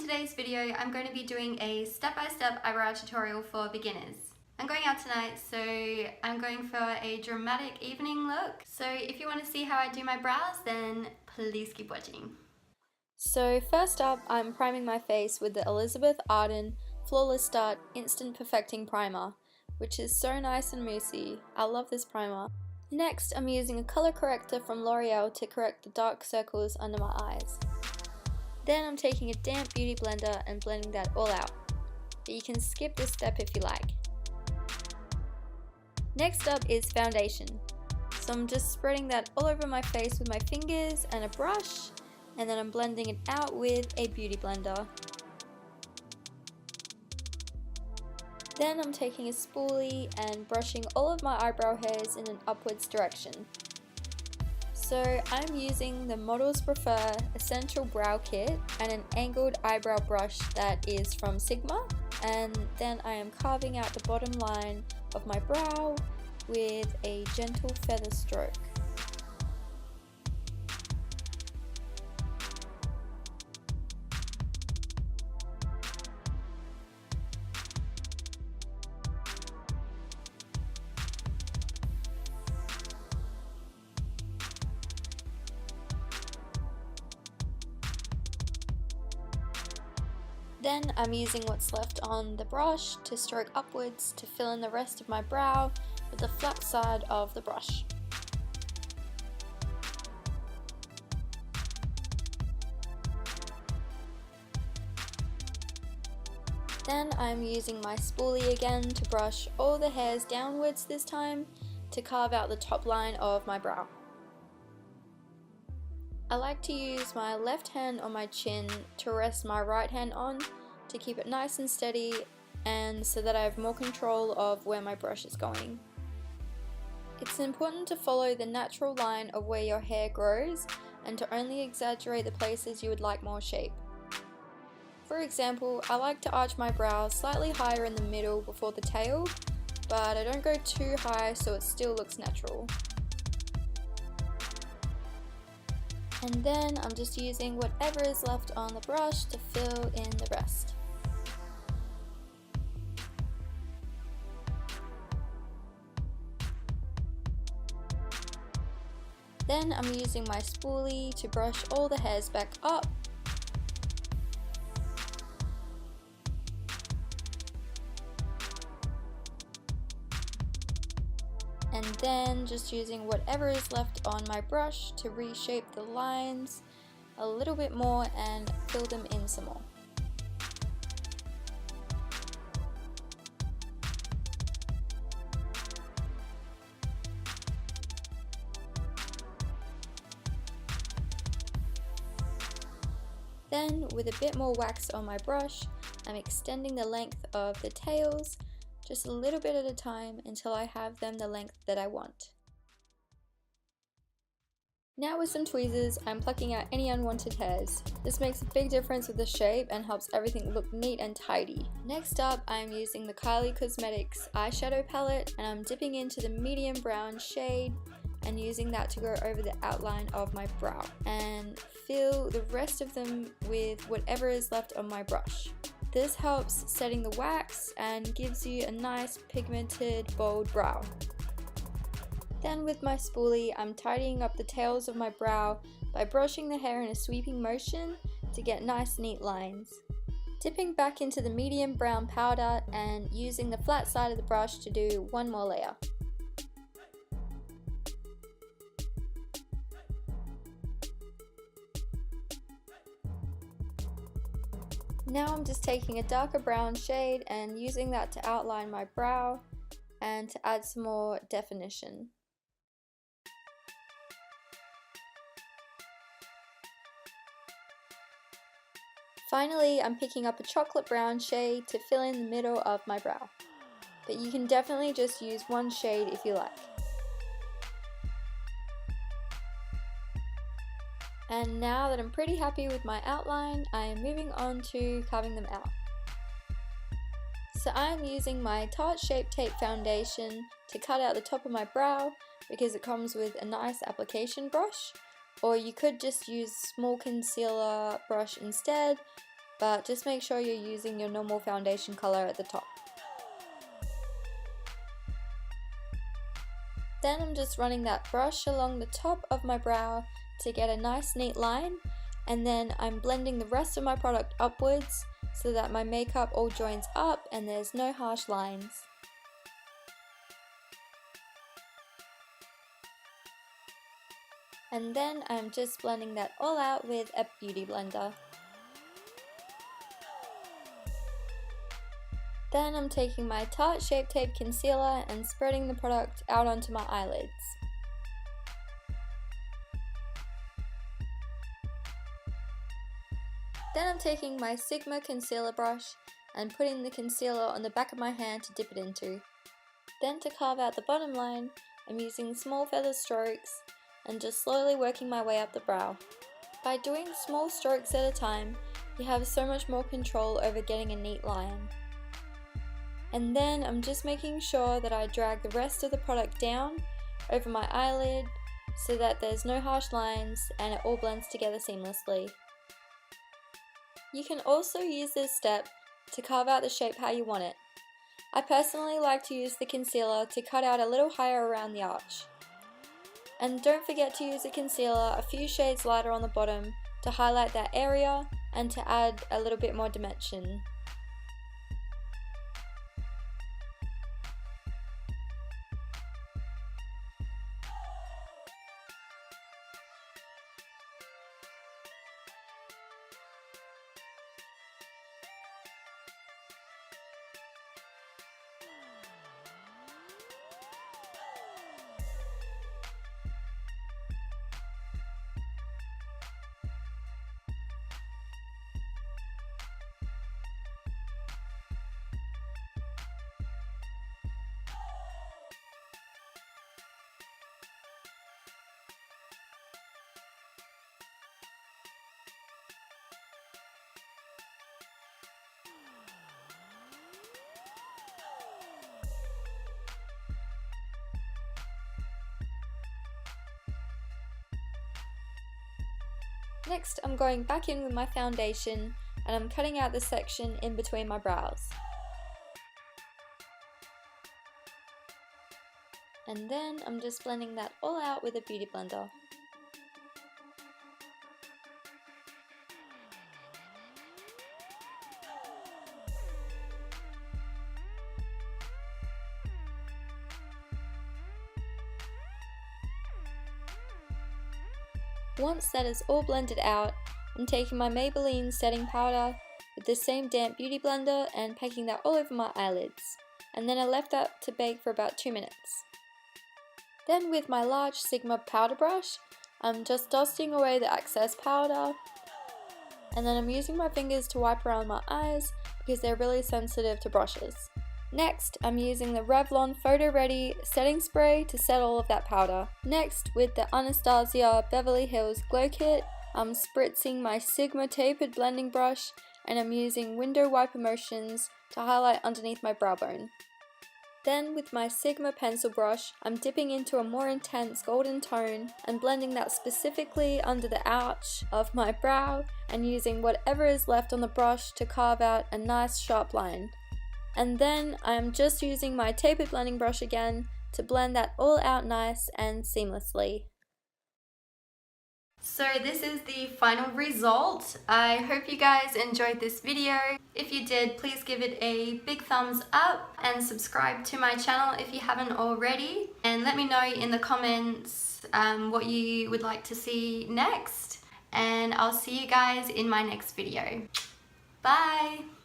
today's video, I'm going to be doing a step-by-step eyebrow tutorial for beginners. I'm going out tonight, so I'm going for a dramatic evening look. So if you want to see how I do my brows, then please keep watching. So first up, I'm priming my face with the Elizabeth Arden Flawless Start Instant Perfecting Primer, which is so nice and moussey. I love this primer. Next, I'm using a color corrector from L'Oreal to correct the dark circles under my eyes. Then I'm taking a damp beauty blender and blending that all out, but you can skip this step if you like. Next up is foundation. So I'm just spreading that all over my face with my fingers and a brush, and then I'm blending it out with a beauty blender. Then I'm taking a spoolie and brushing all of my eyebrow hairs in an upwards direction. So I'm using the Models Prefer Essential Brow Kit and an angled eyebrow brush that is from Sigma, and then I am carving out the bottom line of my brow with a gentle feather stroke. Then I'm using what's left on the brush to stroke upwards to fill in the rest of my brow with the flat side of the brush. Then I'm using my spoolie again to brush all the hairs downwards this time to carve out the top line of my brow. I like to use my left hand on my chin to rest my right hand on to keep it nice and steady, and so that I have more control of where my brush is going. It's important to follow the natural line of where your hair grows and to only exaggerate the places you would like more shape. For example, I like to arch my brows slightly higher in the middle before the tail, but I don't go too high so it still looks natural. And then I'm just using whatever is left on the brush to fill in the rest. Then I'm using my spoolie to brush all the hairs back up. And then just using whatever is left on my brush to reshape the lines a little bit more and fill them in some more. Then, with a bit more wax on my brush, I'm extending the length of the tails just a little bit at a time until I have them the length that I want. Now with some tweezers, I'm plucking out any unwanted hairs. This makes a big difference with the shape and helps everything look neat and tidy. Next up, I'm using the Kylie Cosmetics eyeshadow palette, and I'm dipping into the medium brown shade and using that to go over the outline of my brow and fill the rest of them with whatever is left on my brush. This helps setting the wax and gives you a nice pigmented bold brow. Then with my spoolie, I'm tidying up the tails of my brow by brushing the hair in a sweeping motion to get nice neat lines. Dipping back into the medium brown powder and using the flat side of the brush to do one more layer. Now I'm just taking a darker brown shade and using that to outline my brow and to add some more definition. Finally, I'm picking up a chocolate brown shade to fill in the middle of my brow, but you can definitely just use one shade if you like. And now that I'm pretty happy with my outline, I am moving on to carving them out. So I'm using my Tarte Shape Tape foundation to cut out the top of my brow because it comes with a nice application brush, or you could just use small concealer brush instead, but just make sure you're using your normal foundation color at the top. Then I'm just running that brush along the top of my brow to get a nice neat line, and then I'm blending the rest of my product upwards so that my makeup all joins up and there's no harsh lines. And then I'm just blending that all out with a beauty blender. Then I'm taking my Tarte Shape Tape Concealer and spreading the product out onto my eyelids. Then I'm taking my Sigma concealer brush and putting the concealer on the back of my hand to dip it into. Then to carve out the bottom line, I'm using small feather strokes and just slowly working my way up the brow. By doing small strokes at a time, you have so much more control over getting a neat line. And then I'm just making sure that I drag the rest of the product down over my eyelid so that there's no harsh lines and it all blends together seamlessly. You can also use this step to carve out the shape how you want it. I personally like to use the concealer to cut out a little higher around the arch. And don't forget to use the concealer a few shades lighter on the bottom to highlight that area and to add a little bit more dimension. Next, I'm going back in with my foundation and I'm cutting out the section in between my brows. And then I'm just blending that all out with a beauty blender. Once that is all blended out, I'm taking my Maybelline setting powder with the same damp beauty blender and packing that all over my eyelids. And then I left that to bake for about 2 minutes. Then with my large Sigma powder brush, I'm just dusting away the excess powder. And then I'm using my fingers to wipe around my eyes because they're really sensitive to brushes. Next, I'm using the Revlon Photo Ready setting spray to set all of that powder. Next, with the Anastasia Beverly Hills Glow Kit, I'm spritzing my Sigma tapered blending brush and I'm using window wiper motions to highlight underneath my brow bone. Then with my Sigma pencil brush, I'm dipping into a more intense golden tone and blending that specifically under the arch of my brow and using whatever is left on the brush to carve out a nice sharp line. And then I'm just using my tapered blending brush again to blend that all out nice and seamlessly. So this is the final result. I hope you guys enjoyed this video. If you did, please give it a big thumbs up and subscribe to my channel if you haven't already. And let me know in the comments what you would like to see next. And I'll see you guys in my next video. Bye!